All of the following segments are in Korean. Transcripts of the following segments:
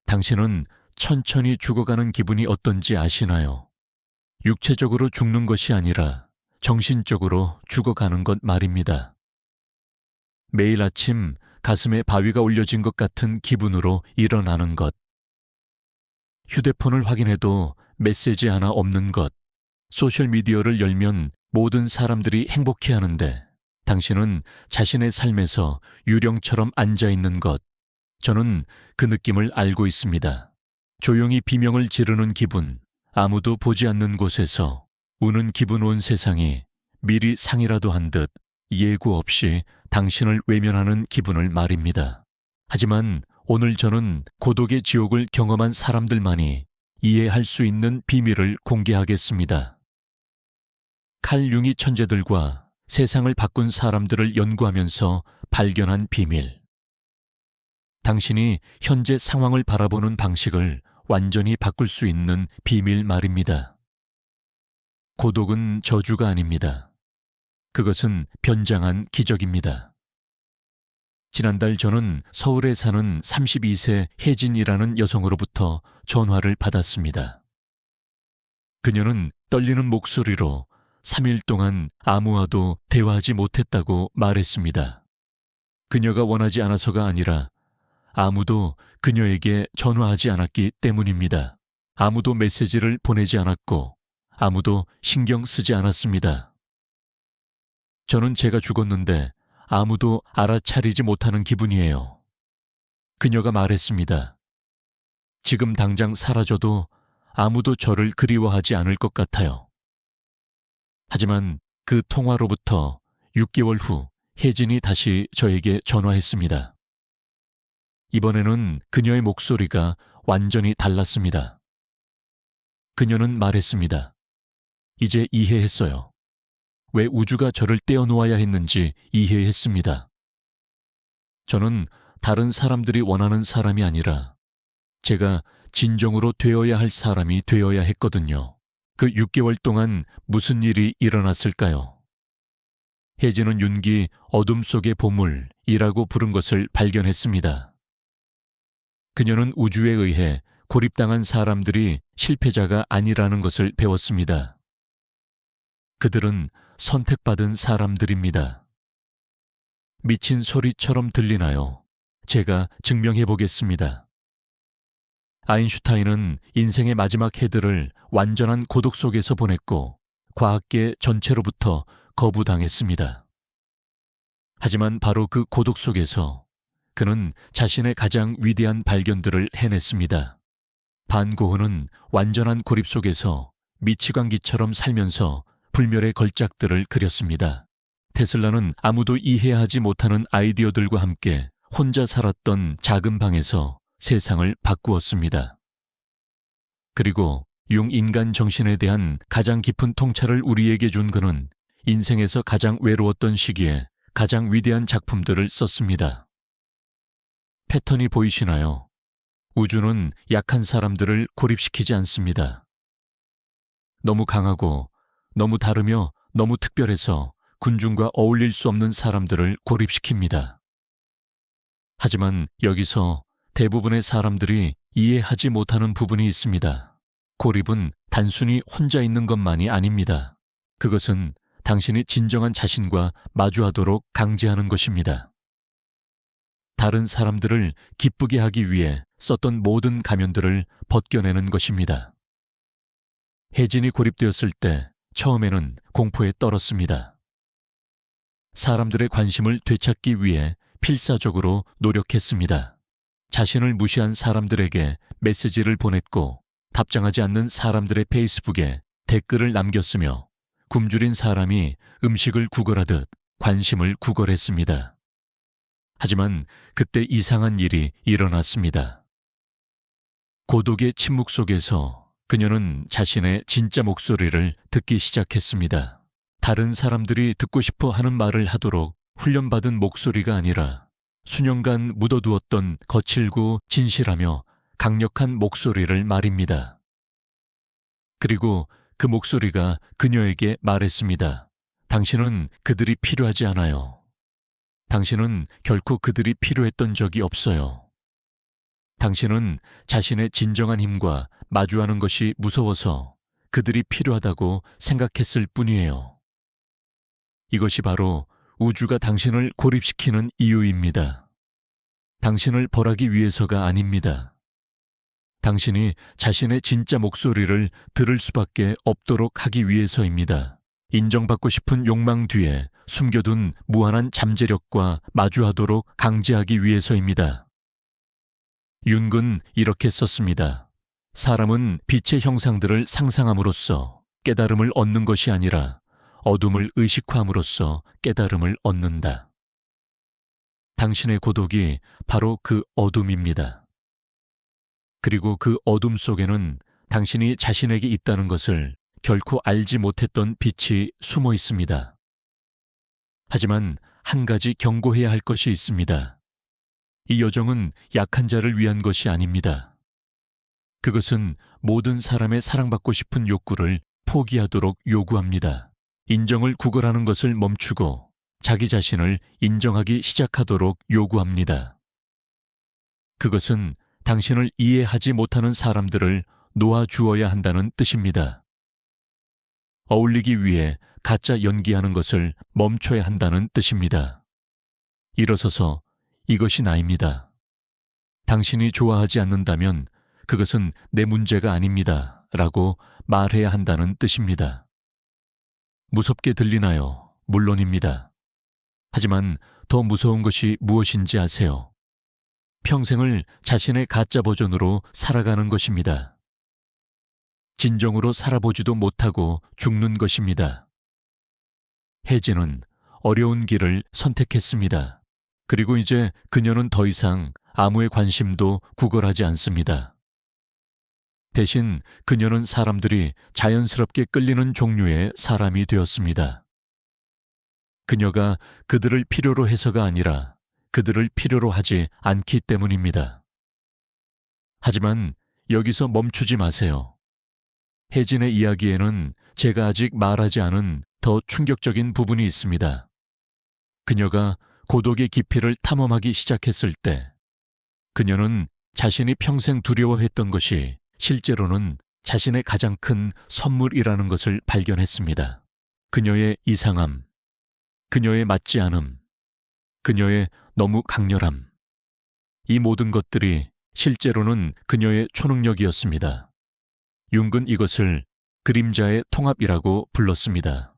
당신은 천천히 죽어가는 기분이 어떤지 아시나요? 육체적으로 죽는 것이 아니라 정신적으로 죽어가는 것 말입니다. 매일 아침 가슴에 바위가 올려진 것 같은 기분으로 일어나는 것. 휴대폰을 확인해도 메시지 하나 없는 것. 소셜미디어를 열면 모든 사람들이 행복해하는데 당신은 자신의 삶에서 유령처럼 앉아있는 것. 저는 그 느낌을 알고 있습니다. 조용히 비명을 지르는 기분, 아무도 보지 않는 곳에서 우는 기분 온 세상이 미리 상이라도 한 듯 예고 없이 당신을 외면하는 기분을 말입니다. 하지만 오늘 저는 고독의 지옥을 경험한 사람들만이 이해할 수 있는 비밀을 공개하겠습니다. 칼 융이 천재들과 세상을 바꾼 사람들을 연구하면서 발견한 비밀. 당신이 현재 상황을 바라보는 방식을 완전히 바꿀 수 있는 비밀 말입니다. 고독은 저주가 아닙니다. 그것은 변장한 기적입니다. 지난달 저는 서울에 사는 32세 혜진이라는 여성으로부터 전화를 받았습니다. 그녀는 떨리는 목소리로 3일 동안 아무와도 대화하지 못했다고 말했습니다. 그녀가 원하지 않아서가 아니라 아무도 그녀에게 전화하지 않았기 때문입니다. 아무도 메시지를 보내지 않았고 아무도 신경 쓰지 않았습니다. 저는 제가 죽었는데 아무도 알아차리지 못하는 기분이에요. 그녀가 말했습니다. 지금 당장 사라져도 아무도 저를 그리워하지 않을 것 같아요. 하지만 그 통화로부터 6개월 후 혜진이 다시 저에게 전화했습니다. 이번에는 그녀의 목소리가 완전히 달랐습니다. 그녀는 말했습니다. 이제 이해했어요. 왜 우주가 저를 떼어놓아야 했는지 이해했습니다. 저는 다른 사람들이 원하는 사람이 아니라 제가 진정으로 되어야 할 사람이 되어야 했거든요. 그 6개월 동안 무슨 일이 일어났을까요? 혜진은 윤기 어둠 속의 보물이라고 부른 것을 발견했습니다. 그녀는 우주에 의해 고립당한 사람들이 실패자가 아니라는 것을 배웠습니다. 그들은 선택받은 사람들입니다. 미친 소리처럼 들리나요? 제가 증명해 보겠습니다. 아인슈타인은 인생의 마지막 해들을 완전한 고독 속에서 보냈고 과학계 전체로부터 거부당했습니다. 하지만 바로 그 고독 속에서 그는 자신의 가장 위대한 발견들을 해냈습니다. 반 고흐는 완전한 고립 속에서 미치광기처럼 살면서 불멸의 걸작들을 그렸습니다. 테슬라는 아무도 이해하지 못하는 아이디어들과 함께 혼자 살았던 작은 방에서 세상을 바꾸었습니다. 그리고 융인간 정신에 대한 가장 깊은 통찰을 우리에게 준 그는 인생에서 가장 외로웠던 시기에 가장 위대한 작품들을 썼습니다. 패턴이 보이시나요? 우주는 약한 사람들을 고립시키지 않습니다. 너무 강하고 너무 다르며 너무 특별해서 군중과 어울릴 수 없는 사람들을 고립시킵니다. 하지만 여기서 대부분의 사람들이 이해하지 못하는 부분이 있습니다. 고립은 단순히 혼자 있는 것만이 아닙니다. 그것은 당신이 진정한 자신과 마주하도록 강제하는 것입니다. 다른 사람들을 기쁘게 하기 위해 썼던 모든 가면들을 벗겨내는 것입니다. 혜진이 고립되었을 때 처음에는 공포에 떨었습니다. 사람들의 관심을 되찾기 위해 필사적으로 노력했습니다. 자신을 무시한 사람들에게 메시지를 보냈고 답장하지 않는 사람들의 페이스북에 댓글을 남겼으며 굶주린 사람이 음식을 구걸하듯 관심을 구걸했습니다. 하지만 그때 이상한 일이 일어났습니다. 고독의 침묵 속에서 그녀는 자신의 진짜 목소리를 듣기 시작했습니다. 다른 사람들이 듣고 싶어 하는 말을 하도록 훈련받은 목소리가 아니라 수년간 묻어두었던 거칠고 진실하며 강력한 목소리를 말입니다. 그리고 그 목소리가 그녀에게 말했습니다. 당신은 그들이 필요하지 않아요. 당신은 결코 그들이 필요했던 적이 없어요. 당신은 자신의 진정한 힘과 마주하는 것이 무서워서 그들이 필요하다고 생각했을 뿐이에요. 이것이 바로 우주가 당신을 고립시키는 이유입니다. 당신을 벌하기 위해서가 아닙니다. 당신이 자신의 진짜 목소리를 들을 수밖에 없도록 하기 위해서입니다. 인정받고 싶은 욕망 뒤에 숨겨둔 무한한 잠재력과 마주하도록 강제하기 위해서입니다. 윤근 이렇게 썼습니다. 사람은 빛의 형상들을 상상함으로써 깨달음을 얻는 것이 아니라 어둠을 의식함으로써 깨달음을 얻는다. 당신의 고독이 바로 그 어둠입니다. 그리고 그 어둠 속에는 당신이 자신에게 있다는 것을 결코 알지 못했던 빛이 숨어 있습니다. 하지만 한 가지 경고해야 할 것이 있습니다. 이 여정은 약한 자를 위한 것이 아닙니다. 그것은 모든 사람의 사랑받고 싶은 욕구를 포기하도록 요구합니다. 인정을 구걸하는 것을 멈추고 자기 자신을 인정하기 시작하도록 요구합니다. 그것은 당신을 이해하지 못하는 사람들을 놓아주어야 한다는 뜻입니다. 어울리기 위해 가짜 연기하는 것을 멈춰야 한다는 뜻입니다. 일어서서 이것이 나입니다. 당신이 좋아하지 않는다면 그것은 내 문제가 아닙니다. 라고 말해야 한다는 뜻입니다. 무섭게 들리나요? 물론입니다. 하지만 더 무서운 것이 무엇인지 아세요? 평생을 자신의 가짜 버전으로 살아가는 것입니다. 진정으로 살아보지도 못하고 죽는 것입니다. 혜진은 어려운 길을 선택했습니다. 그리고 이제 그녀는 더 이상 아무의 관심도 구걸하지 않습니다. 대신 그녀는 사람들이 자연스럽게 끌리는 종류의 사람이 되었습니다. 그녀가 그들을 필요로 해서가 아니라 그들을 필요로 하지 않기 때문입니다. 하지만 여기서 멈추지 마세요. 혜진의 이야기에는 제가 아직 말하지 않은 더 충격적인 부분이 있습니다. 그녀가 고독의 깊이를 탐험하기 시작했을 때 그녀는 자신이 평생 두려워했던 것이 실제로는 자신의 가장 큰 선물이라는 것을 발견했습니다. 그녀의 이상함, 그녀의 맞지 않음, 그녀의 너무 강렬함, 이 모든 것들이 실제로는 그녀의 초능력이었습니다. 융은 이것을 그림자의 통합이라고 불렀습니다.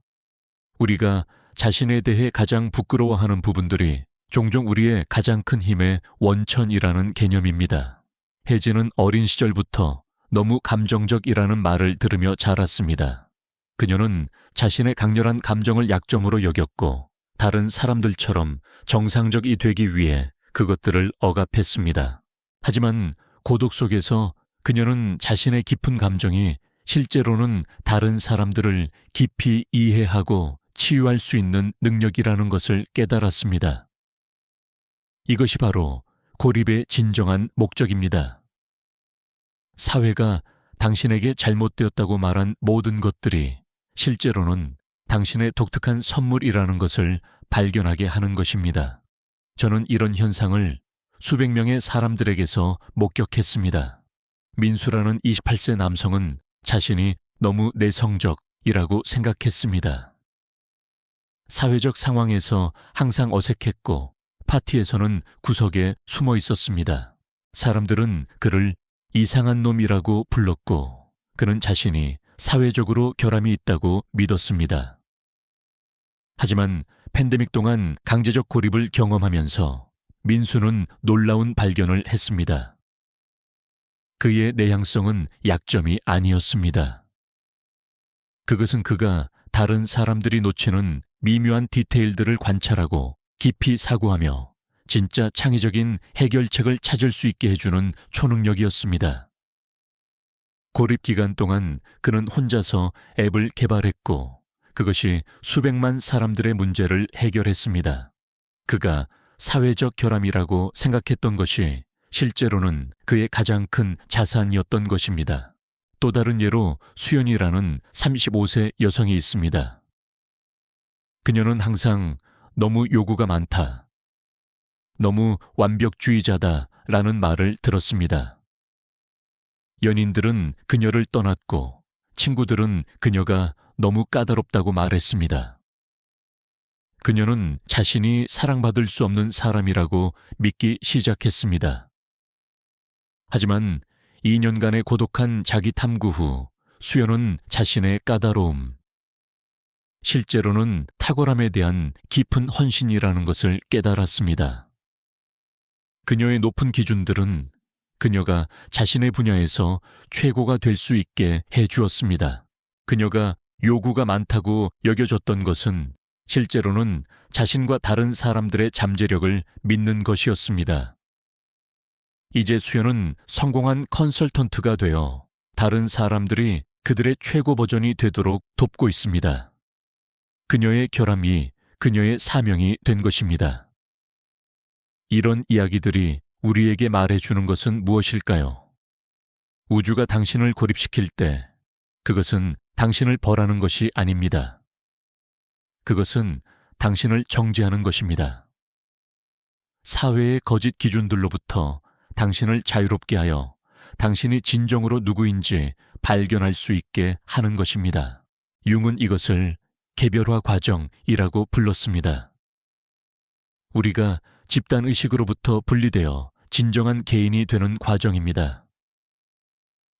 우리가 자신에 대해 가장 부끄러워하는 부분들이 종종 우리의 가장 큰 힘의 원천이라는 개념입니다. 혜진은 어린 시절부터 너무 감정적이라는 말을 들으며 자랐습니다. 그녀는 자신의 강렬한 감정을 약점으로 여겼고 다른 사람들처럼 정상적이 되기 위해 그것들을 억압했습니다. 하지만 고독 속에서 그녀는 자신의 깊은 감정이 실제로는 다른 사람들을 깊이 이해하고 치유할 수 있는 능력이라는 것을 깨달았습니다. 이것이 바로 고립의 진정한 목적입니다. 사회가 당신에게 잘못되었다고 말한 모든 것들이 실제로는 당신의 독특한 선물이라는 것을 발견하게 하는 것입니다. 저는 이런 현상을 수백 명의 사람들에게서 목격했습니다. 민수라는 28세 남성은 자신이 너무 내성적이라고 생각했습니다. 사회적 상황에서 항상 어색했고 파티에서는 구석에 숨어 있었습니다. 사람들은 그를 이상한 놈이라고 불렀고 그는 자신이 사회적으로 결함이 있다고 믿었습니다. 하지만 팬데믹 동안 강제적 고립을 경험하면서 민수는 놀라운 발견을 했습니다. 그의 내향성은 약점이 아니었습니다. 그것은 그가 다른 사람들이 놓치는 미묘한 디테일들을 관찰하고 깊이 사고하며 진짜 창의적인 해결책을 찾을 수 있게 해주는 초능력이었습니다. 고립 기간 동안 그는 혼자서 앱을 개발했고 그것이 수백만 사람들의 문제를 해결했습니다. 그가 사회적 결함이라고 생각했던 것이 실제로는 그의 가장 큰 자산이었던 것입니다. 또 다른 예로 수연이라는 35세 여성이 있습니다. 그녀는 항상 너무 요구가 많다, 너무 완벽주의자다 라는 말을 들었습니다. 연인들은 그녀를 떠났고 친구들은 그녀가 너무 까다롭다고 말했습니다. 그녀는 자신이 사랑받을 수 없는 사람이라고 믿기 시작했습니다. 하지만 2년간의 고독한 자기 탐구 후 수연은 자신의 까다로움, 실제로는 탁월함에 대한 깊은 헌신이라는 것을 깨달았습니다. 그녀의 높은 기준들은 그녀가 자신의 분야에서 최고가 될 수 있게 해주었습니다. 그녀가 요구가 많다고 여겨졌던 것은 실제로는 자신과 다른 사람들의 잠재력을 믿는 것이었습니다. 이제 수연은 성공한 컨설턴트가 되어 다른 사람들이 그들의 최고 버전이 되도록 돕고 있습니다. 그녀의 결함이 그녀의 사명이 된 것입니다. 이런 이야기들이 우리에게 말해주는 것은 무엇일까요? 우주가 당신을 고립시킬 때 그것은 당신을 벌하는 것이 아닙니다. 그것은 당신을 정죄하는 것입니다. 사회의 거짓 기준들로부터 당신을 자유롭게 하여 당신이 진정으로 누구인지 발견할 수 있게 하는 것입니다. 융은 이것을 개별화 과정이라고 불렀습니다. 우리가 집단의식으로부터 분리되어 진정한 개인이 되는 과정입니다.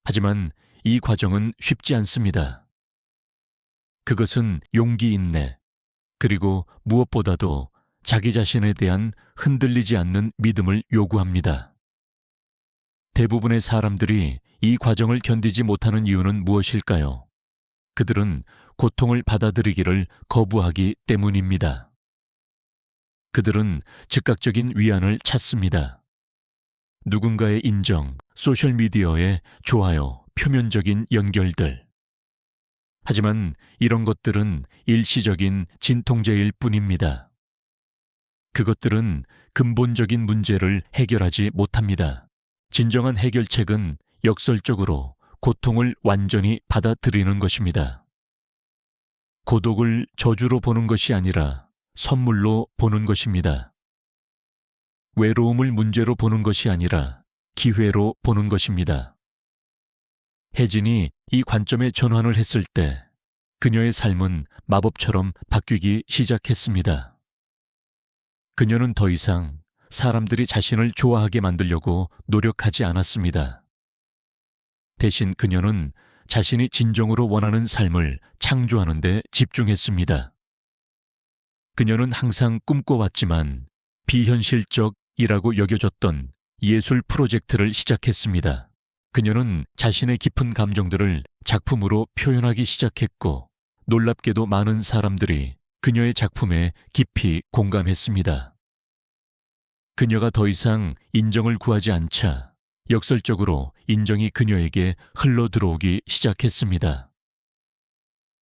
하지만 이 과정은 쉽지 않습니다. 그것은 용기 인내, 그리고 무엇보다도 자기 자신에 대한 흔들리지 않는 믿음을 요구합니다. 대부분의 사람들이 이 과정을 견디지 못하는 이유는 무엇일까요? 그들은 고통을 받아들이기를 거부하기 때문입니다. 그들은 즉각적인 위안을 찾습니다. 누군가의 인정, 소셜미디어의 좋아요, 표면적인 연결들. 하지만 이런 것들은 일시적인 진통제일 뿐입니다. 그것들은 근본적인 문제를 해결하지 못합니다. 진정한 해결책은 역설적으로 고통을 완전히 받아들이는 것입니다. 고독을 저주로 보는 것이 아니라 선물로 보는 것입니다. 외로움을 문제로 보는 것이 아니라 기회로 보는 것입니다. 혜진이 이 관점에 전환을 했을 때 그녀의 삶은 마법처럼 바뀌기 시작했습니다. 그녀는 더 이상 사람들이 자신을 좋아하게 만들려고 노력하지 않았습니다. 대신 그녀는 자신이 진정으로 원하는 삶을 창조하는 데 집중했습니다. 그녀는 항상 꿈꿔왔지만 비현실적이라고 여겨졌던 예술 프로젝트를 시작했습니다. 그녀는 자신의 깊은 감정들을 작품으로 표현하기 시작했고 놀랍게도 많은 사람들이 그녀의 작품에 깊이 공감했습니다. 그녀가 더 이상 인정을 구하지 않자 역설적으로 인정이 그녀에게 흘러들어오기 시작했습니다.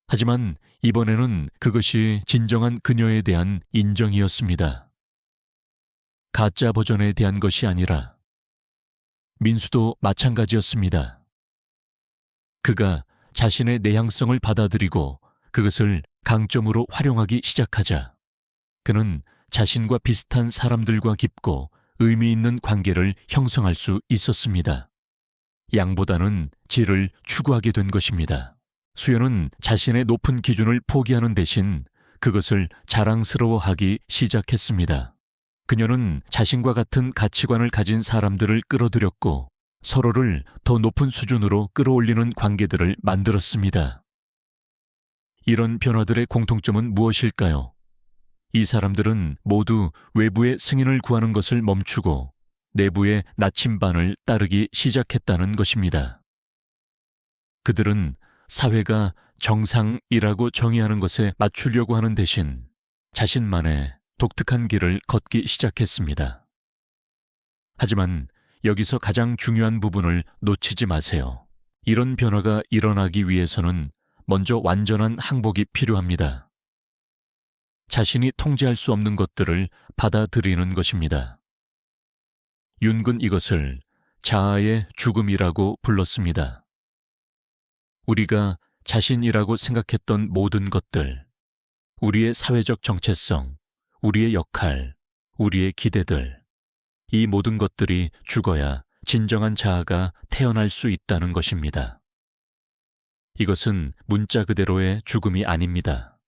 하지만 이번에는 그것이 진정한 그녀에 대한 인정이었습니다. 가짜 버전에 대한 것이 아니라 민수도 마찬가지였습니다. 그가 자신의 내향성을 받아들이고 그것을 강점으로 활용하기 시작하자 그는 자신과 비슷한 사람들과 깊고 의미 있는 관계를 형성할 수 있었습니다. 양보다는 질을 추구하게 된 것입니다. 수연은 자신의 높은 기준을 포기하는 대신 그것을 자랑스러워하기 시작했습니다. 그녀는 자신과 같은 가치관을 가진 사람들을 끌어들였고 서로를 더 높은 수준으로 끌어올리는 관계들을 만들었습니다. 이런 변화들의 공통점은 무엇일까요? 이 사람들은 모두 외부의 승인을 구하는 것을 멈추고 내부의 나침반을 따르기 시작했다는 것입니다. 그들은 사회가 정상이라고 정의하는 것에 맞추려고 하는 대신 자신만의 독특한 길을 걷기 시작했습니다. 하지만 여기서 가장 중요한 부분을 놓치지 마세요. 이런 변화가 일어나기 위해서는 먼저 완전한 항복이 필요합니다. 자신이 통제할 수 없는 것들을 받아들이는 것입니다. 윤근 이것을 자아의 죽음이라고 불렀습니다. 우리가 자신이라고 생각했던 모든 것들, 우리의 사회적 정체성, 우리의 역할, 우리의 기대들, 이 모든 것들이 죽어야 진정한 자아가 태어날 수 있다는 것입니다. 이것은 문자 그대로의 죽음이 아닙니다.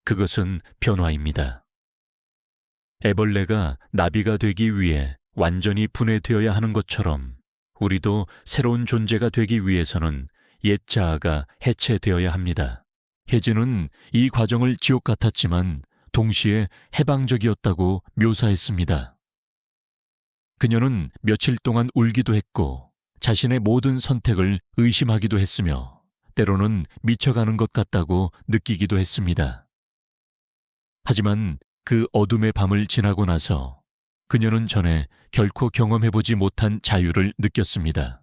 그것은 변화입니다. 애벌레가 나비가 되기 위해 완전히 분해되어야 하는 것처럼 우리도 새로운 존재가 되기 위해서는 옛 자아가 해체되어야 합니다. 혜진은 이 과정을 지옥 같았지만 동시에 해방적이었다고 묘사했습니다. 그녀는 며칠 동안 울기도 했고 자신의 모든 선택을 의심하기도 했으며 때로는 미쳐가는 것 같다고 느끼기도 했습니다. 하지만 그 어둠의 밤을 지나고 나서 그녀는 전에 결코 경험해보지 못한 자유를 느꼈습니다.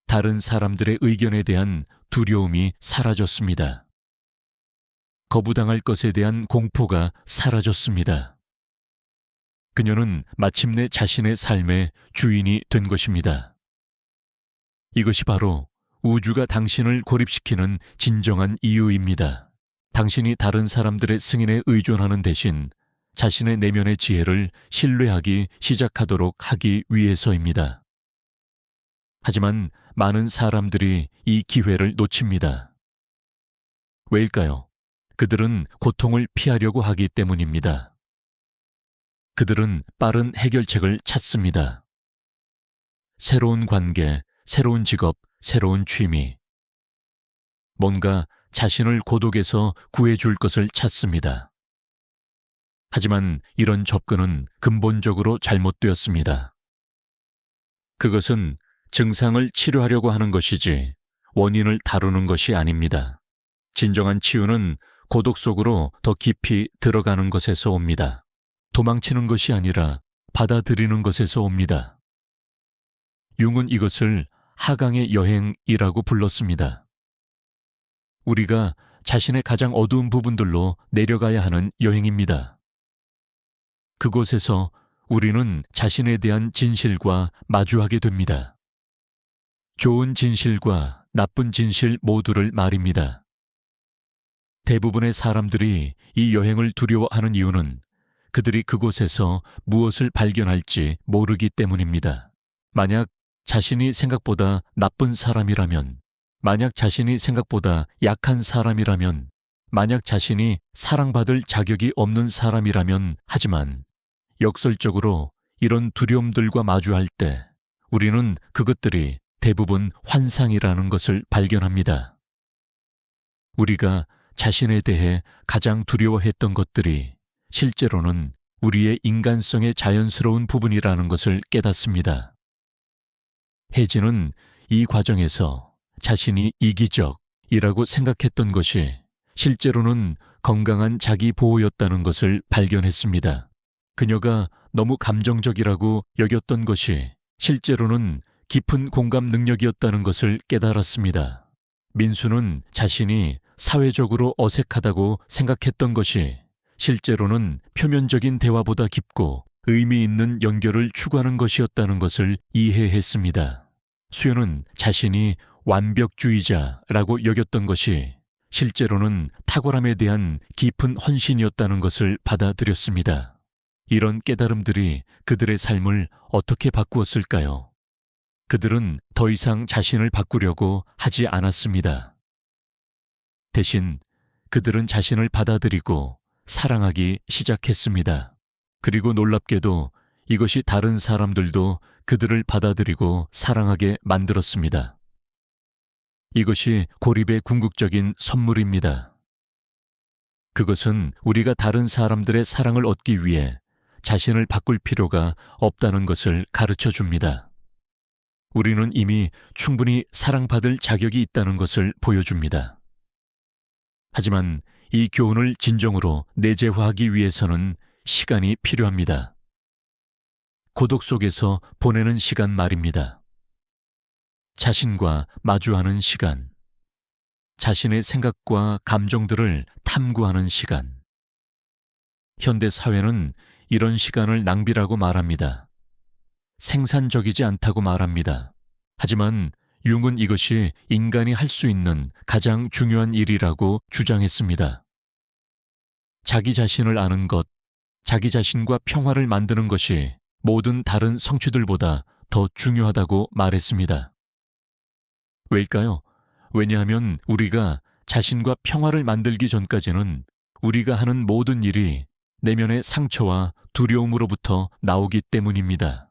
다른 사람들의 의견에 대한 두려움이 사라졌습니다. 거부당할 것에 대한 공포가 사라졌습니다. 그녀는 마침내 자신의 삶의 주인이 된 것입니다. 이것이 바로 우주가 당신을 고립시키는 진정한 이유입니다. 당신이 다른 사람들의 승인에 의존하는 대신 자신의 내면의 지혜를 신뢰하기 시작하도록 하기 위해서입니다. 하지만 많은 사람들이 이 기회를 놓칩니다. 왜일까요? 그들은 고통을 피하려고 하기 때문입니다. 그들은 빠른 해결책을 찾습니다. 새로운 관계, 새로운 직업, 새로운 취미. 뭔가 자신을 고독에서 구해줄 것을 찾습니다. 하지만 이런 접근은 근본적으로 잘못되었습니다. 그것은 증상을 치료하려고 하는 것이지 원인을 다루는 것이 아닙니다. 진정한 치유는 고독 속으로 더 깊이 들어가는 것에서 옵니다. 도망치는 것이 아니라 받아들이는 것에서 옵니다. 융은 이것을 하강의 여행이라고 불렀습니다. 우리가 자신의 가장 어두운 부분들로 내려가야 하는 여행입니다. 그곳에서 우리는 자신에 대한 진실과 마주하게 됩니다. 좋은 진실과 나쁜 진실 모두를 말입니다. 대부분의 사람들이 이 여행을 두려워하는 이유는 그들이 그곳에서 무엇을 발견할지 모르기 때문입니다. 만약 자신이 생각보다 나쁜 사람이라면, 만약 자신이 생각보다 약한 사람이라면, 만약 자신이 사랑받을 자격이 없는 사람이라면, 하지만 역설적으로 이런 두려움들과 마주할 때 우리는 그것들이 대부분 환상이라는 것을 발견합니다. 우리가 자신에 대해 가장 두려워했던 것들이 실제로는 우리의 인간성의 자연스러운 부분이라는 것을 깨닫습니다. 혜진은 이 과정에서 자신이 이기적이라고 생각했던 것이 실제로는 건강한 자기 보호였다는 것을 발견했습니다. 그녀가 너무 감정적이라고 여겼던 것이 실제로는 깊은 공감 능력이었다는 것을 깨달았습니다. 민수는 자신이 사회적으로 어색하다고 생각했던 것이 실제로는 표면적인 대화보다 깊고 의미 있는 연결을 추구하는 것이었다는 것을 이해했습니다. 수연은 자신이 완벽주의자라고 여겼던 것이 실제로는 탁월함에 대한 깊은 헌신이었다는 것을 받아들였습니다. 이런 깨달음들이 그들의 삶을 어떻게 바꾸었을까요? 그들은 더 이상 자신을 바꾸려고 하지 않았습니다. 대신 그들은 자신을 받아들이고 사랑하기 시작했습니다. 그리고 놀랍게도 이것이 다른 사람들도 그들을 받아들이고 사랑하게 만들었습니다. 이것이 고립의 궁극적인 선물입니다. 그것은 우리가 다른 사람들의 사랑을 얻기 위해 자신을 바꿀 필요가 없다는 것을 가르쳐 줍니다. 우리는 이미 충분히 사랑받을 자격이 있다는 것을 보여줍니다. 하지만 이 교훈을 진정으로 내재화하기 위해서는 시간이 필요합니다. 고독 속에서 보내는 시간 말입니다. 자신과 마주하는 시간, 자신의 생각과 감정들을 탐구하는 시간. 현대 사회는 이런 시간을 낭비라고 말합니다. 생산적이지 않다고 말합니다. 하지만 융은 이것이 인간이 할 수 있는 가장 중요한 일이라고 주장했습니다. 자기 자신을 아는 것, 자기 자신과 평화를 만드는 것이 모든 다른 성취들보다 더 중요하다고 말했습니다. 왜일까요? 왜냐하면 우리가 자신과 평화를 만들기 전까지는 우리가 하는 모든 일이 내면의 상처와 두려움으로부터 나오기 때문입니다.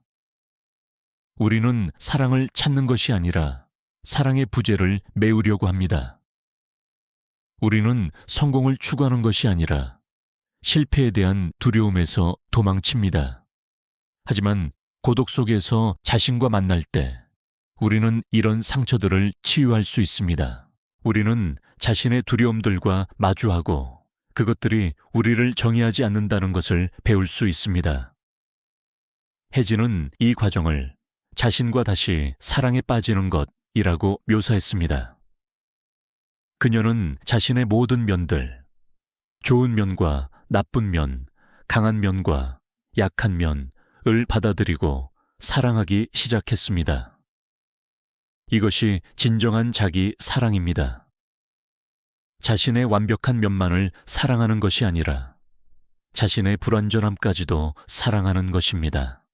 우리는 사랑을 찾는 것이 아니라 사랑의 부재를 메우려고 합니다. 우리는 성공을 추구하는 것이 아니라 실패에 대한 두려움에서 도망칩니다. 하지만 고독 속에서 자신과 만날 때 우리는 이런 상처들을 치유할 수 있습니다. 우리는 자신의 두려움들과 마주하고 그것들이 우리를 정의하지 않는다는 것을 배울 수 있습니다. 혜진은 이 과정을 자신과 다시 사랑에 빠지는 것이라고 묘사했습니다. 그녀는 자신의 모든 면들, 좋은 면과 나쁜 면, 강한 면과 약한 면을 받아들이고 사랑하기 시작했습니다. 이것이 진정한 자기 사랑입니다. 자신의 완벽한 면만을 사랑하는 것이 아니라 자신의 불완전함까지도 사랑하는 것입니다.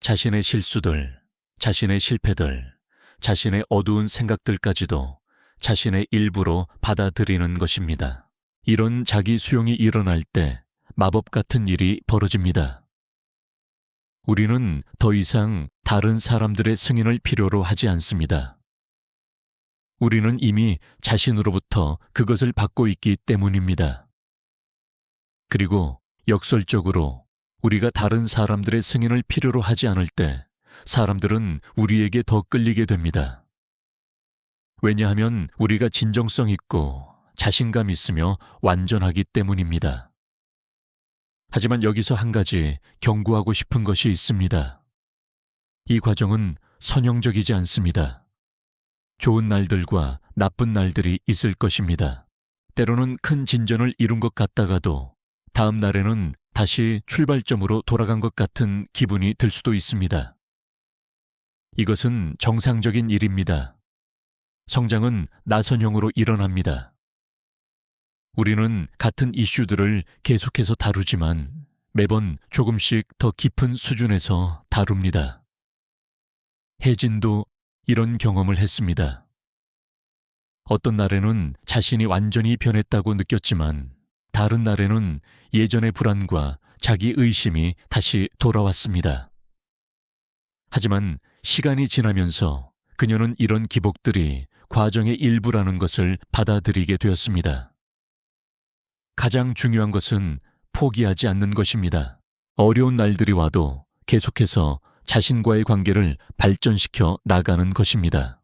자신의 실수들, 자신의 실패들, 자신의 어두운 생각들까지도 자신의 일부로 받아들이는 것입니다. 이런 자기 수용이 일어날 때 마법 같은 일이 벌어집니다. 우리는 더 이상 다른 사람들의 승인을 필요로 하지 않습니다. 우리는 이미 자신으로부터 그것을 받고 있기 때문입니다. 그리고 역설적으로 우리가 다른 사람들의 승인을 필요로 하지 않을 때 사람들은 우리에게 더 끌리게 됩니다. 왜냐하면 우리가 진정성 있고 자신감 있으며 완전하기 때문입니다. 하지만 여기서 한 가지 경고하고 싶은 것이 있습니다. 이 과정은 선형적이지 않습니다. 좋은 날들과 나쁜 날들이 있을 것입니다. 때로는 큰 진전을 이룬 것 같다가도 다음 날에는 다시 출발점으로 돌아간 것 같은 기분이 들 수도 있습니다. 이것은 정상적인 일입니다. 성장은 나선형으로 일어납니다. 우리는 같은 이슈들을 계속해서 다루지만 매번 조금씩 더 깊은 수준에서 다룹니다. 혜진도 이런 경험을 했습니다. 어떤 날에는 자신이 완전히 변했다고 느꼈지만 다른 날에는 예전의 불안과 자기 의심이 다시 돌아왔습니다. 하지만 시간이 지나면서 그녀는 이런 기복들이 과정의 일부라는 것을 받아들이게 되었습니다. 가장 중요한 것은 포기하지 않는 것입니다. 어려운 날들이 와도 계속해서 자신과의 관계를 발전시켜 나가는 것입니다.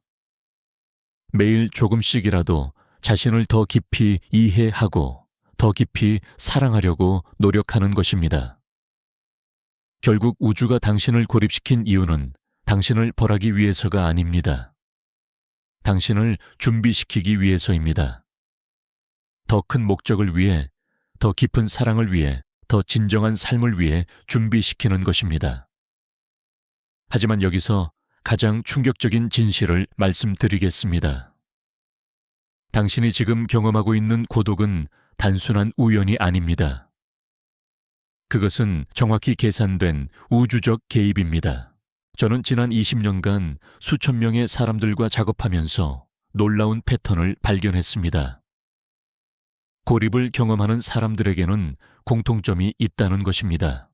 매일 조금씩이라도 자신을 더 깊이 이해하고 더 깊이 사랑하려고 노력하는 것입니다. 결국 우주가 당신을 고립시킨 이유는 당신을 벌하기 위해서가 아닙니다. 당신을 준비시키기 위해서입니다. 더 큰 목적을 위해, 더 깊은 사랑을 위해, 더 진정한 삶을 위해 준비시키는 것입니다. 하지만 여기서 가장 충격적인 진실을 말씀드리겠습니다. 당신이 지금 경험하고 있는 고독은 단순한 우연이 아닙니다. 그것은 정확히 계산된 우주적 개입입니다. 저는 지난 20년간 수천 명의 사람들과 작업하면서 놀라운 패턴을 발견했습니다. 고립을 경험하는 사람들에게는 공통점이 있다는 것입니다.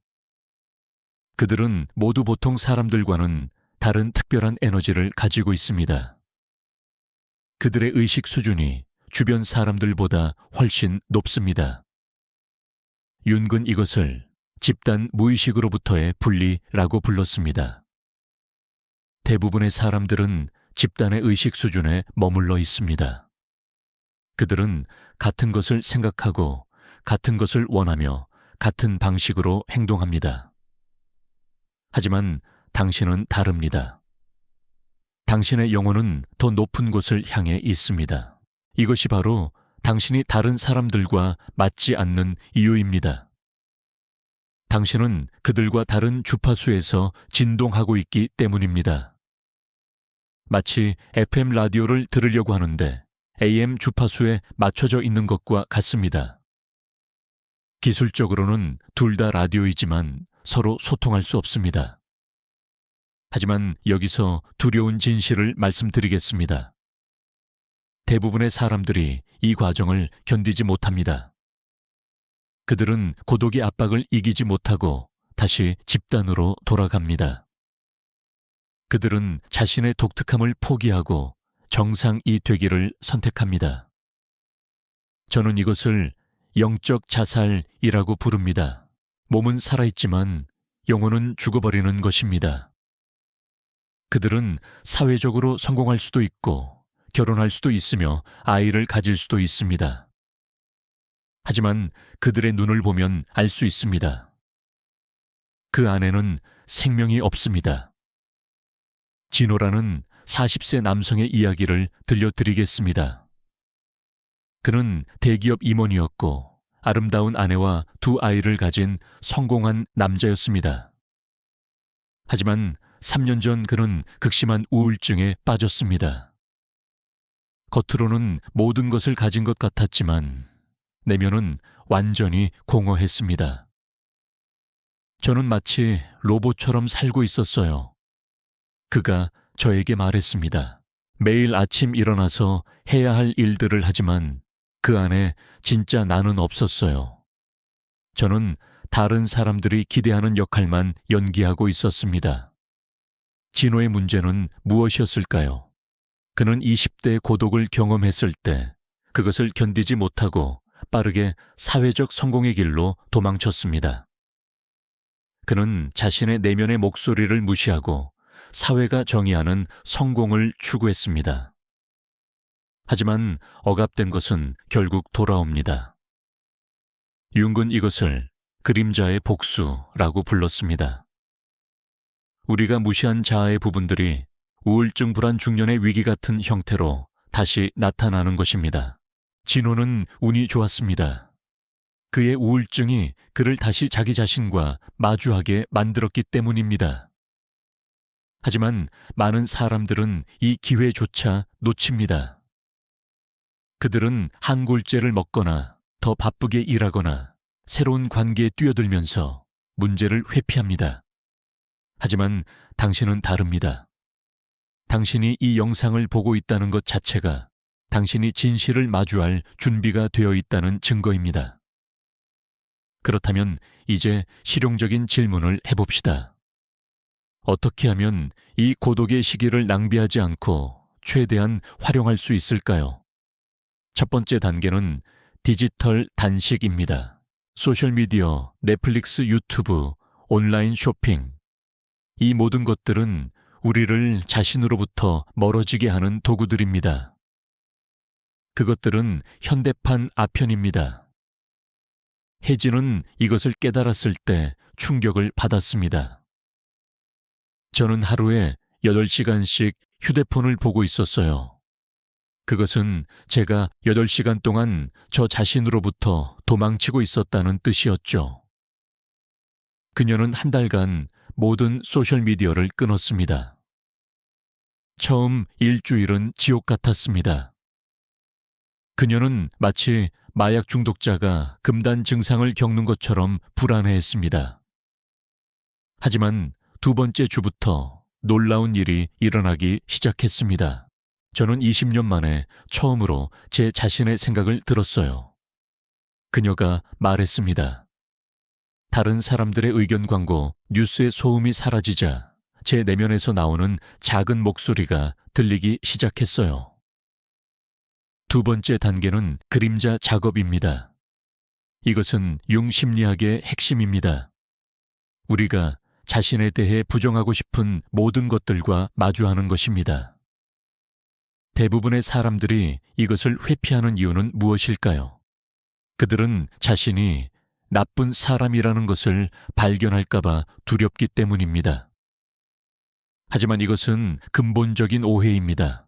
그들은 모두 보통 사람들과는 다른 특별한 에너지를 가지고 있습니다. 그들의 의식 수준이 주변 사람들보다 훨씬 높습니다. 윤근 이것을 집단 무의식으로부터의 분리라고 불렀습니다. 대부분의 사람들은 집단의 의식 수준에 머물러 있습니다. 그들은 같은 것을 생각하고 같은 것을 원하며 같은 방식으로 행동합니다. 하지만 당신은 다릅니다. 당신의 영혼은 더 높은 곳을 향해 있습니다. 이것이 바로 당신이 다른 사람들과 맞지 않는 이유입니다. 당신은 그들과 다른 주파수에서 진동하고 있기 때문입니다. 마치 FM 라디오를 들으려고 하는데 AM 주파수에 맞춰져 있는 것과 같습니다. 기술적으로는 둘 다 라디오이지만 서로 소통할 수 없습니다. 하지만 여기서 두려운 진실을 말씀드리겠습니다. 대부분의 사람들이 이 과정을 견디지 못합니다. 그들은 고독의 압박을 이기지 못하고 다시 집단으로 돌아갑니다. 그들은 자신의 독특함을 포기하고 정상이 되기를 선택합니다. 저는 이것을 영적 자살이라고 부릅니다. 몸은 살아있지만 영혼은 죽어버리는 것입니다. 그들은 사회적으로 성공할 수도 있고 결혼할 수도 있으며 아이를 가질 수도 있습니다. 하지만 그들의 눈을 보면 알 수 있습니다. 그 안에는 생명이 없습니다. 진호라는 40세 남성의 이야기를 들려드리겠습니다. 그는 대기업 임원이었고 아름다운 아내와 두 아이를 가진 성공한 남자였습니다. 하지만 3년 전 그는 극심한 우울증에 빠졌습니다. 겉으로는 모든 것을 가진 것 같았지만 내면은 완전히 공허했습니다. 저는 마치 로봇처럼 살고 있었어요. 그가 저에게 말했습니다. 매일 아침 일어나서 해야 할 일들을 하지만 그 안에 진짜 나는 없었어요. 저는 다른 사람들이 기대하는 역할만 연기하고 있었습니다. 진호의 문제는 무엇이었을까요? 그는 20대 고독을 경험했을 때 그것을 견디지 못하고 빠르게 사회적 성공의 길로 도망쳤습니다. 그는 자신의 내면의 목소리를 무시하고 사회가 정의하는 성공을 추구했습니다. 하지만 억압된 것은 결국 돌아옵니다. 융은 이것을 그림자의 복수라고 불렀습니다. 우리가 무시한 자아의 부분들이 우울증 불안 중년의 위기 같은 형태로 다시 나타나는 것입니다. 진호는 운이 좋았습니다. 그의 우울증이 그를 다시 자기 자신과 마주하게 만들었기 때문입니다. 하지만 많은 사람들은 이 기회조차 놓칩니다. 그들은 한골재를 먹거나 더 바쁘게 일하거나 새로운 관계에 뛰어들면서 문제를 회피합니다. 하지만 당신은 다릅니다. 당신이 이 영상을 보고 있다는 것 자체가 당신이 진실을 마주할 준비가 되어 있다는 증거입니다. 그렇다면 이제 실용적인 질문을 해봅시다. 어떻게 하면 이 고독의 시기를 낭비하지 않고 최대한 활용할 수 있을까요? 첫 번째 단계는 디지털 단식입니다. 소셜미디어, 넷플릭스, 유튜브, 온라인 쇼핑. 이 모든 것들은 우리를 자신으로부터 멀어지게 하는 도구들입니다. 그것들은 현대판 아편입니다. 혜진은 이것을 깨달았을 때 충격을 받았습니다. 저는 하루에 8시간씩 휴대폰을 보고 있었어요. 그것은 제가 8시간 동안 저 자신으로부터 도망치고 있었다는 뜻이었죠. 그녀는 한 달간 모든 소셜미디어를 끊었습니다. 처음 일주일은 지옥 같았습니다. 그녀는 마치 마약 중독자가 금단 증상을 겪는 것처럼 불안해했습니다. 하지만 두 번째 주부터 놀라운 일이 일어나기 시작했습니다. 저는 20년 만에 처음으로 제 자신의 생각을 들었어요. 그녀가 말했습니다. 다른 사람들의 의견 광고, 뉴스의 소음이 사라지자 제 내면에서 나오는 작은 목소리가 들리기 시작했어요. 두 번째 단계는 그림자 작업입니다. 이것은 융 심리학의 핵심입니다. 우리가 자신에 대해 부정하고 싶은 모든 것들과 마주하는 것입니다. 대부분의 사람들이 이것을 회피하는 이유는 무엇일까요? 그들은 자신이 나쁜 사람이라는 것을 발견할까봐 두렵기 때문입니다. 하지만 이것은 근본적인 오해입니다.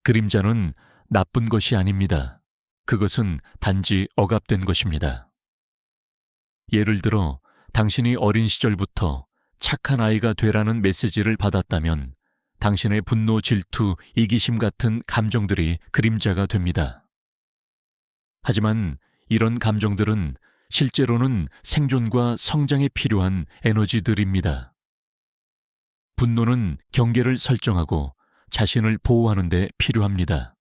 그림자는 나쁜 것이 아닙니다. 그것은 단지 억압된 것입니다. 예를 들어 당신이 어린 시절부터 착한 아이가 되라는 메시지를 받았다면 당신의 분노, 질투, 이기심 같은 감정들이 그림자가 됩니다. 하지만 이런 감정들은 실제로는 생존과 성장에 필요한 에너지들입니다. 분노는 경계를 설정하고 자신을 보호하는 데 필요합니다.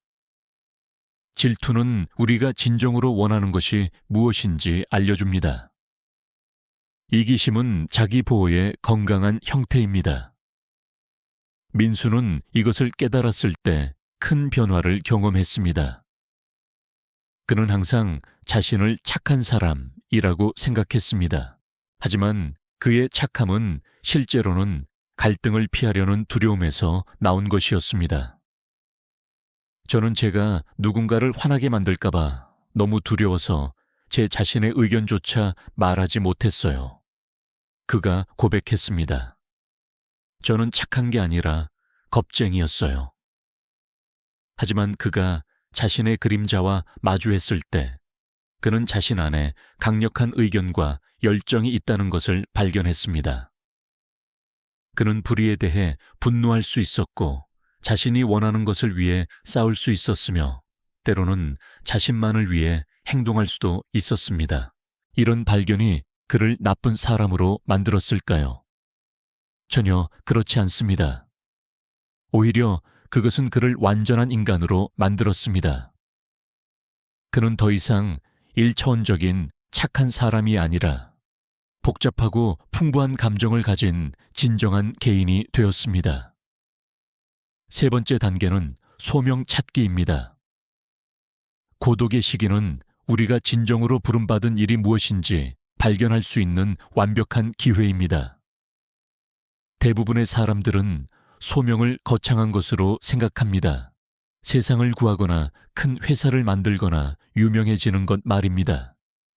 질투는 우리가 진정으로 원하는 것이 무엇인지 알려줍니다. 이기심은 자기 보호의 건강한 형태입니다. 민수는 이것을 깨달았을 때 큰 변화를 경험했습니다. 그는 항상 자신을 착한 사람이라고 생각했습니다. 하지만 그의 착함은 실제로는 갈등을 피하려는 두려움에서 나온 것이었습니다. 저는 제가 누군가를 화나게 만들까봐 너무 두려워서 제 자신의 의견조차 말하지 못했어요. 그가 고백했습니다. 저는 착한 게 아니라 겁쟁이였어요. 하지만 그가 자신의 그림자와 마주했을 때 그는 자신 안에 강력한 의견과 열정이 있다는 것을 발견했습니다. 그는 불의에 대해 분노할 수 있었고 자신이 원하는 것을 위해 싸울 수 있었으며 때로는 자신만을 위해 행동할 수도 있었습니다. 이런 발견이 그를 나쁜 사람으로 만들었을까요? 전혀 그렇지 않습니다. 오히려 그것은 그를 완전한 인간으로 만들었습니다. 그는 더 이상 1차원적인 착한 사람이 아니라 복잡하고 풍부한 감정을 가진 진정한 개인이 되었습니다. 세 번째 단계는 소명 찾기입니다. 고독의 시기는 우리가 진정으로 부름받은 일이 무엇인지 발견할 수 있는 완벽한 기회입니다. 대부분의 사람들은 소명을 거창한 것으로 생각합니다. 세상을 구하거나 큰 회사를 만들거나 유명해지는 것 말입니다.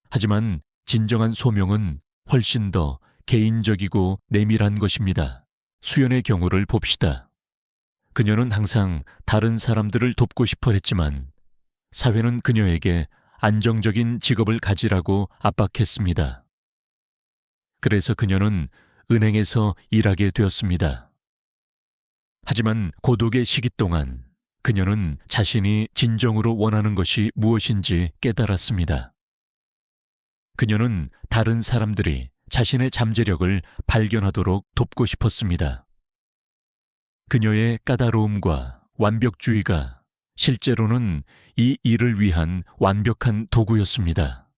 하지만 진정한 소명은 훨씬 더 개인적이고 내밀한 것입니다. 수연의 경우를 봅시다. 그녀는 항상 다른 사람들을 돕고 싶어 했지만 사회는 그녀에게 안정적인 직업을 가지라고 압박했습니다. 그래서 그녀는 은행에서 일하게 되었습니다. 하지만 고독의 시기 동안 그녀는 자신이 진정으로 원하는 것이 무엇인지 깨달았습니다. 그녀는 다른 사람들이 자신의 잠재력을 발견하도록 돕고 싶었습니다. 그녀의 까다로움과 완벽주의가 실제로는 이 일을 위한 완벽한 도구였습니다.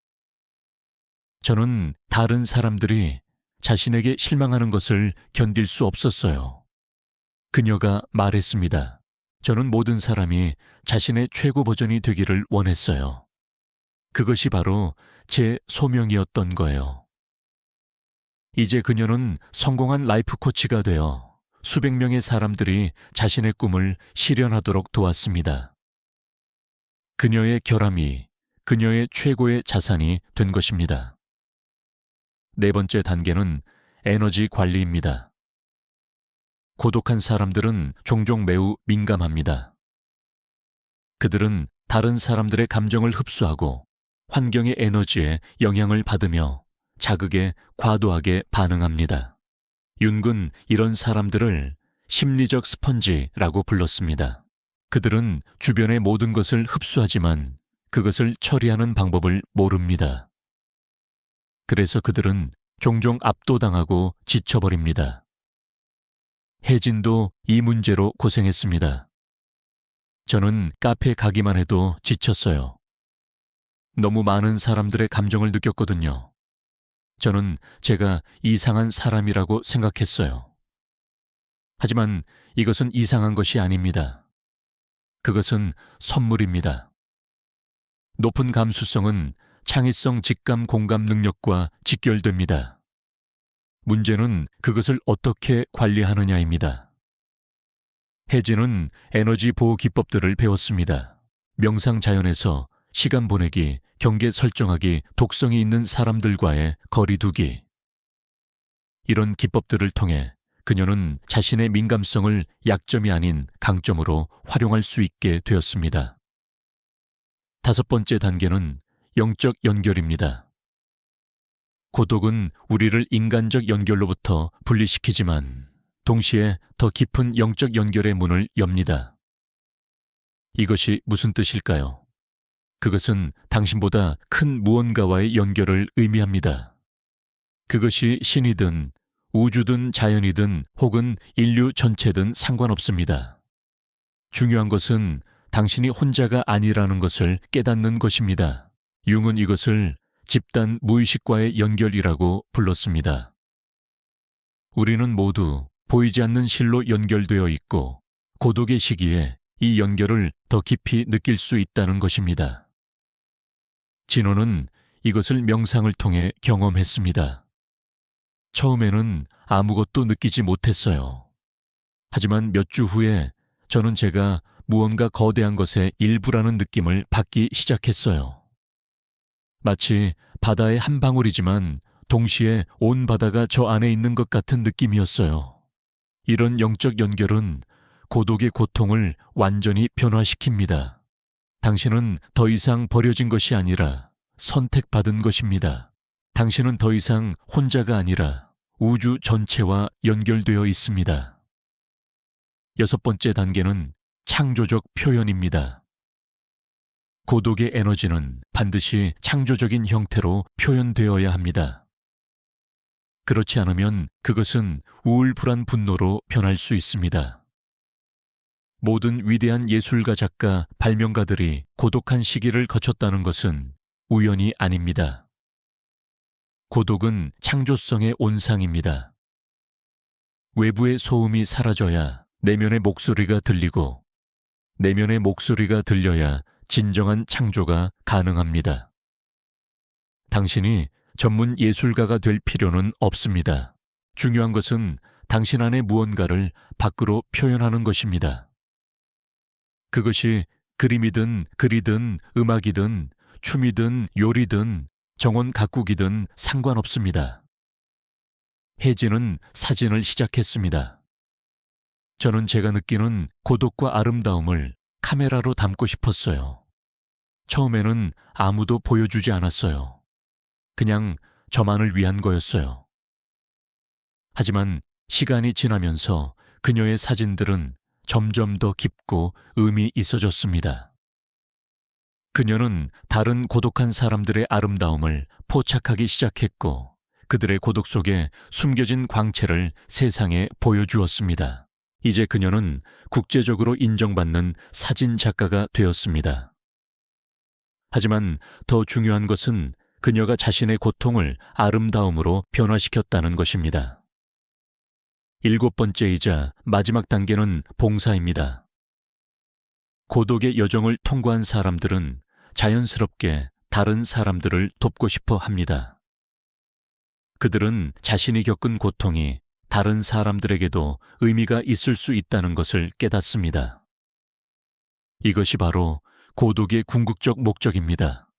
저는 다른 사람들이 자신에게 실망하는 것을 견딜 수 없었어요. 그녀가 말했습니다. 저는 모든 사람이 자신의 최고 버전이 되기를 원했어요. 그것이 바로 제 소명이었던 거예요. 이제 그녀는 성공한 라이프 코치가 되어 수백 명의 사람들이 자신의 꿈을 실현하도록 도왔습니다. 그녀의 결함이 그녀의 최고의 자산이 된 것입니다. 네 번째 단계는 에너지 관리입니다. 고독한 사람들은 종종 매우 민감합니다. 그들은 다른 사람들의 감정을 흡수하고 환경의 에너지에 영향을 받으며 자극에 과도하게 반응합니다. 윤은 이런 사람들을 심리적 스펀지라고 불렀습니다. 그들은 주변의 모든 것을 흡수하지만 그것을 처리하는 방법을 모릅니다. 그래서 그들은 종종 압도당하고 지쳐버립니다. 혜진도 이 문제로 고생했습니다. 저는 카페에 가기만 해도 지쳤어요. 너무 많은 사람들의 감정을 느꼈거든요. 저는 제가 이상한 사람이라고 생각했어요. 하지만 이것은 이상한 것이 아닙니다. 그것은 선물입니다. 높은 감수성은 창의성 직감 공감 능력과 직결됩니다. 문제는 그것을 어떻게 관리하느냐입니다. 혜진은 에너지 보호 기법들을 배웠습니다. 명상 자연에서 시간 보내기, 경계 설정하기, 독성이 있는 사람들과의 거리 두기. 이런 기법들을 통해 그녀는 자신의 민감성을 약점이 아닌 강점으로 활용할 수 있게 되었습니다. 다섯 번째 단계는 영적 연결입니다. 고독은 우리를 인간적 연결로부터 분리시키지만 동시에 더 깊은 영적 연결의 문을 엽니다. 이것이 무슨 뜻일까요? 그것은 당신보다 큰 무언가와의 연결을 의미합니다. 그것이 신이든 우주든 자연이든 혹은 인류 전체든 상관없습니다. 중요한 것은 당신이 혼자가 아니라는 것을 깨닫는 것입니다. 융은 이것을 집단 무의식과의 연결이라고 불렀습니다. 우리는 모두 보이지 않는 실로 연결되어 있고 고독의 시기에 이 연결을 더 깊이 느낄 수 있다는 것입니다. 진호는 이것을 명상을 통해 경험했습니다. 처음에는 아무것도 느끼지 못했어요. 하지만 몇 주 후에 저는 제가 무언가 거대한 것의 일부라는 느낌을 받기 시작했어요. 마치 바다의 한 방울이지만 동시에 온 바다가 저 안에 있는 것 같은 느낌이었어요. 이런 영적 연결은 고독의 고통을 완전히 변화시킵니다. 당신은 더 이상 버려진 것이 아니라 선택받은 것입니다. 당신은 더 이상 혼자가 아니라 우주 전체와 연결되어 있습니다. 6번째 단계는 창조적 표현입니다. 고독의 에너지는 반드시 창조적인 형태로 표현되어야 합니다. 그렇지 않으면 그것은 우울불안 분노로 변할 수 있습니다. 모든 위대한 예술가, 작가, 발명가들이 고독한 시기를 거쳤다는 것은 우연이 아닙니다. 고독은 창조성의 온상입니다. 외부의 소음이 사라져야 내면의 목소리가 들리고 내면의 목소리가 들려야 진정한 창조가 가능합니다. 당신이 전문 예술가가 될 필요는 없습니다. 중요한 것은 당신 안의 무언가를 밖으로 표현하는 것입니다. 그것이 그림이든 글이든 음악이든 춤이든 요리든 정원 가꾸기든 상관없습니다. 혜진은 사진을 시작했습니다. 저는 제가 느끼는 고독과 아름다움을 카메라로 담고 싶었어요. 처음에는 아무도 보여주지 않았어요. 그냥 저만을 위한 거였어요. 하지만 시간이 지나면서 그녀의 사진들은 점점 더 깊고 의미 있어졌습니다. 그녀는 다른 고독한 사람들의 아름다움을 포착하기 시작했고 그들의 고독 속에 숨겨진 광채를 세상에 보여주었습니다. 이제 그녀는 국제적으로 인정받는 사진 작가가 되었습니다. 하지만 더 중요한 것은 그녀가 자신의 고통을 아름다움으로 변화시켰다는 것입니다. 7번째이자 마지막 단계는 봉사입니다. 고독의 여정을 통과한 사람들은 자연스럽게 다른 사람들을 돕고 싶어 합니다. 그들은 자신이 겪은 고통이 다른 사람들에게도 의미가 있을 수 있다는 것을 깨닫습니다. 이것이 바로 고독의 궁극적 목적입니다.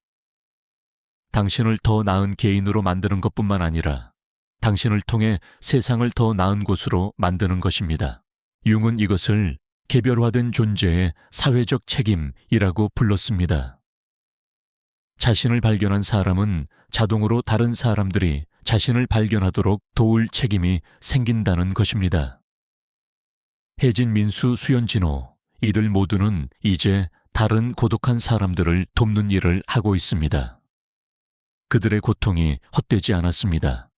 당신을 더 나은 개인으로 만드는 것뿐만 아니라 당신을 통해 세상을 더 나은 곳으로 만드는 것입니다. 융은 이것을 개별화된 존재의 사회적 책임이라고 불렀습니다. 자신을 발견한 사람은 자동으로 다른 사람들이 자신을 발견하도록 도울 책임이 생긴다는 것입니다. 혜진, 민수, 수연, 진호, 이들 모두는 이제 다른 고독한 사람들을 돕는 일을 하고 있습니다. 그들의 고통이 헛되지 않았습니다.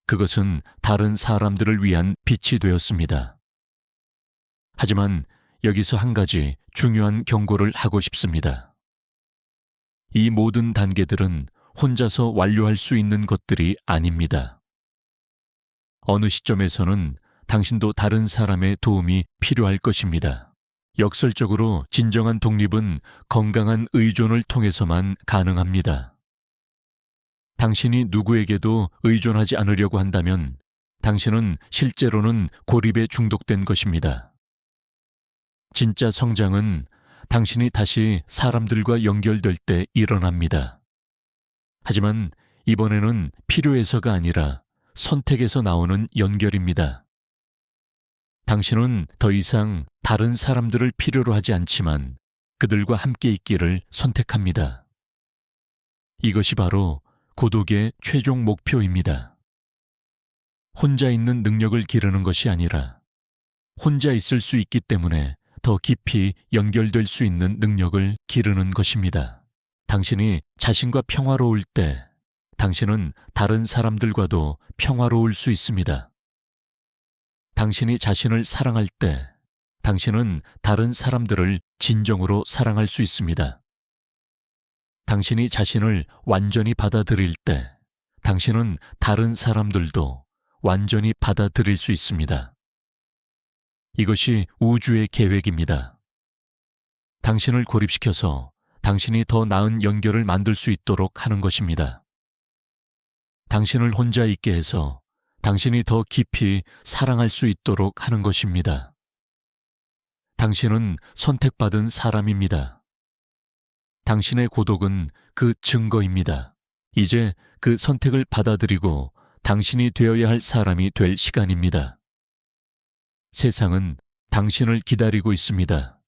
그것은 다른 사람들을 위한 빛이 되었습니다. 하지만 여기서 한 가지 중요한 경고를 하고 싶습니다. 이 모든 단계들은 혼자서 완료할 수 있는 것들이 아닙니다. 어느 시점에서는 당신도 다른 사람의 도움이 필요할 것입니다. 역설적으로 진정한 독립은 건강한 의존을 통해서만 가능합니다. 당신이 누구에게도 의존하지 않으려고 한다면 당신은 실제로는 고립에 중독된 것입니다. 진짜 성장은 당신이 다시 사람들과 연결될 때 일어납니다. 하지만 이번에는 필요해서가 아니라 선택에서 나오는 연결입니다. 당신은 더 이상 다른 사람들을 필요로 하지 않지만 그들과 함께 있기를 선택합니다. 이것이 바로 고독의 최종 목표입니다. 혼자 있는 능력을 기르는 것이 아니라 혼자 있을 수 있기 때문에 더 깊이 연결될 수 있는 능력을 기르는 것입니다. 당신이 자신과 평화로울 때 당신은 다른 사람들과도 평화로울 수 있습니다. 당신이 자신을 사랑할 때 당신은 다른 사람들을 진정으로 사랑할 수 있습니다. 당신이 자신을 완전히 받아들일 때 당신은 다른 사람들도 완전히 받아들일 수 있습니다. 이것이 우주의 계획입니다. 당신을 고립시켜서 당신이 더 나은 연결을 만들 수 있도록 하는 것입니다. 당신을 혼자 있게 해서 당신이 더 깊이 사랑할 수 있도록 하는 것입니다. 당신은 선택받은 사람입니다. 당신의 고독은 그 증거입니다. 이제 그 선택을 받아들이고 당신이 되어야 할 사람이 될 시간입니다. 세상은 당신을 기다리고 있습니다.